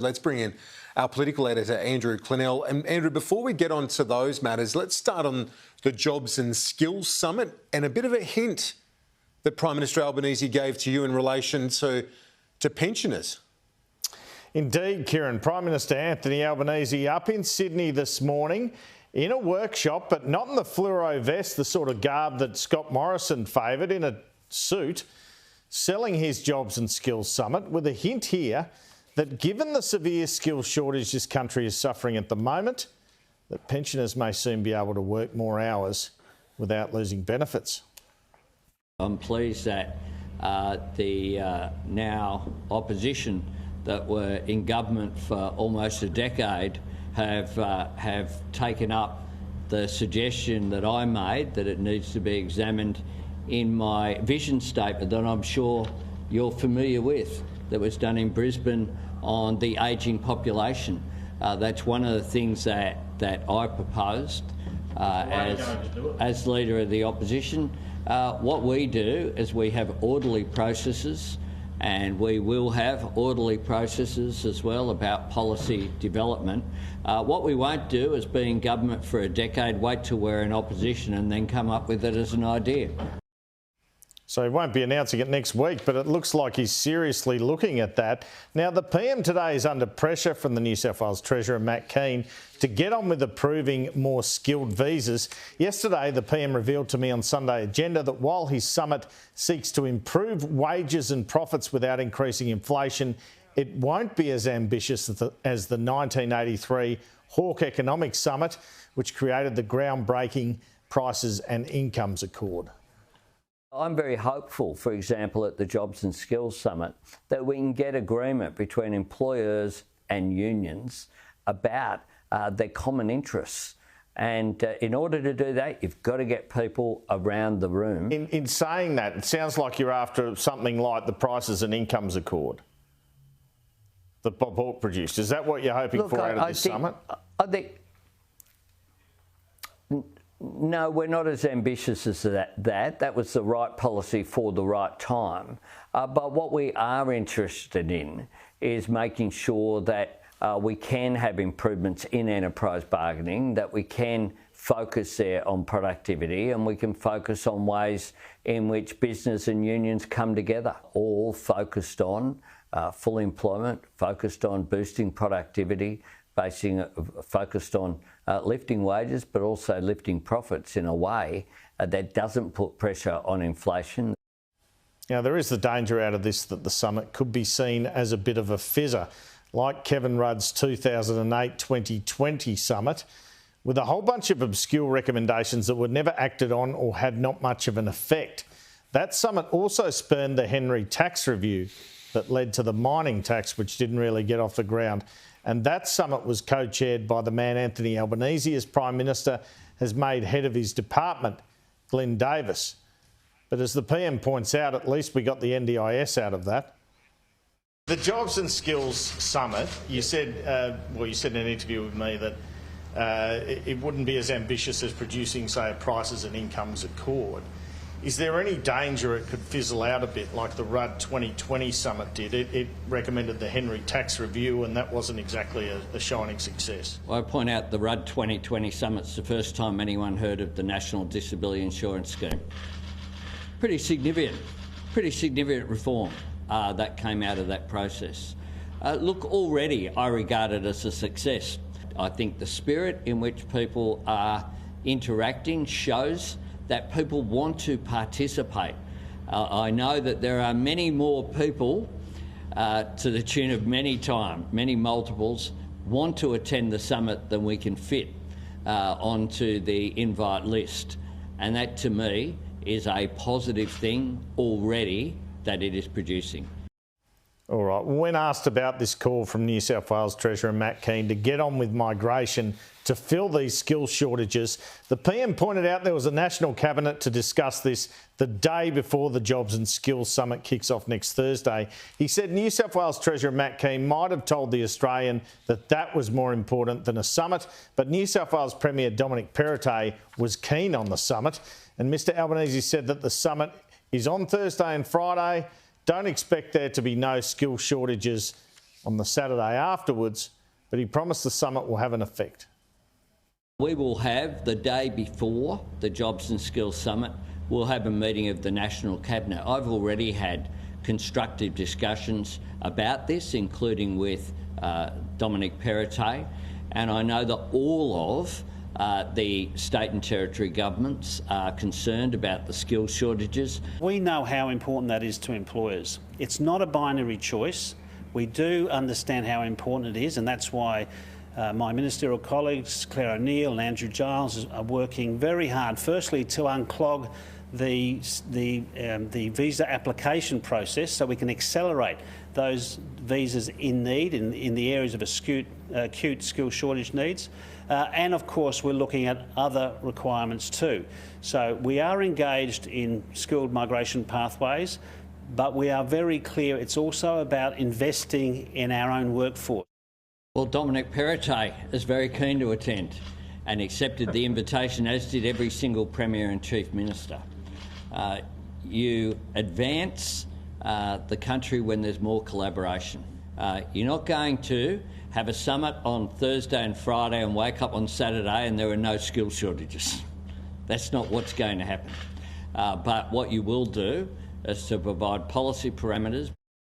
Let's bring in our political editor, Andrew Clennell. And Andrew, before we get on to those matters, let's start on the Jobs and Skills Summit and a bit of a hint that Prime Minister Albanese gave to you in relation to pensioners. Indeed, Kieran. Prime Minister Anthony Albanese up in Sydney this morning in a workshop, but not in the fluoro vest, the sort of garb that Scott Morrison favoured, in a suit, selling his Jobs and Skills Summit with a hint here that given the severe skills shortage this country is suffering at the moment, that pensioners may soon be able to work more hours without losing benefits. I'm pleased that the now opposition that were in government for almost a decade have taken up the suggestion that I made that it needs to be examined in my vision statement that I'm sure you're familiar with, that was done in Brisbane on the ageing population. That's one of the things that I proposed as Leader of the Opposition. What we do is we have orderly processes, and we will have orderly processes as well about policy development. What we won't do is be in government for a decade, wait till we're in opposition and then come up with it as an idea. So he won't be announcing it next week, but it looks like he's seriously looking at that. Now, the PM today is under pressure from the New South Wales Treasurer, Matt Keane, to get on with approving more skilled visas. Yesterday, the PM revealed to me on Sunday Agenda that while his summit seeks to improve wages and profits without increasing inflation, it won't be as ambitious as the 1983 Hawke Economic Summit, which created the groundbreaking Prices and Incomes Accord. I'm very hopeful, for example, at the Jobs and Skills Summit, that we can get agreement between employers and unions about their common interests. And in order to do that, you've got to get people around the room. In saying that, it sounds like you're after something like the Prices and Incomes Accord that Bob Hawke produced. Is that what you're hoping for out of this summit? I think... No, we're not as ambitious as that. That was the right policy for the right time. But what we are interested in is making sure that we can have improvements in enterprise bargaining, that we can focus there on productivity, and we can focus on ways in which business and unions come together, all focused on full employment, focused on boosting productivity, focused on lifting wages, but also lifting profits in a way that doesn't put pressure on inflation. Now, there is the danger out of this that the summit could be seen as a bit of a fizzer, like Kevin Rudd's 2008-2020 summit, with a whole bunch of obscure recommendations that were never acted on or had not much of an effect. That summit also spurned the Henry tax review that led to the mining tax, which didn't really get off the ground. And that summit was co-chaired by the man Anthony Albanese, as Prime Minister has made head of his department, Glenn Davis. But as the PM points out, at least we got the NDIS out of that. The Jobs and Skills Summit, you said in an interview with me that it wouldn't be as ambitious as producing, say, a Prices and Incomes Accord. Is there any danger it could fizzle out a bit like the Rudd 2020 summit did? It recommended the Henry tax review, and that wasn't exactly a shining success. Well, I point out the Rudd 2020 summit's the first time anyone heard of the National Disability Insurance Scheme. Pretty significant reform that came out of that process. Look, already I regard it as a success. I think the spirit in which people are interacting shows that people want to participate. I know that there are many more people, to the tune of many multiples, want to attend the summit than we can fit onto the invite list. And that, to me, is a positive thing already that it is producing. All right. When asked about this call from New South Wales Treasurer Matt Keane to get on with migration to fill these skills shortages, the PM pointed out there was a National Cabinet to discuss this the day before the Jobs and Skills Summit kicks off next Thursday. He said New South Wales Treasurer Matt Keane might have told the Australian that that was more important than a summit, but New South Wales Premier Dominic Perrottet was keen on the summit, and Mr Albanese said that the summit is on Thursday and Friday. Don't expect there to be no skill shortages on the Saturday afterwards, but he promised the summit will have an effect. We will have, the day before the Jobs and Skills Summit, we'll have a meeting of the National Cabinet. I've already had constructive discussions about this, including with Dominic Perrottet, and I know that all of the state and territory governments are concerned about the skills shortages. We know how important that is to employers. It's not a binary choice. We do understand how important it is, and that's why my ministerial colleagues, Claire O'Neill and Andrew Giles, are working very hard, firstly to unclog the visa application process so we can accelerate those visas in need in the areas of acute skill shortage needs. And of course we're looking at other requirements too. So we are engaged in skilled migration pathways, but we are very clear it's also about investing in our own workforce. Well, Dominic Perrottet is very keen to attend and accepted the invitation, as did every single Premier and Chief Minister. You advance the country when there's more collaboration. You're not going to have a summit on Thursday and Friday and wake up on Saturday and there are no skill shortages. That's not what's going to happen. But what you will do is to provide policy parameters.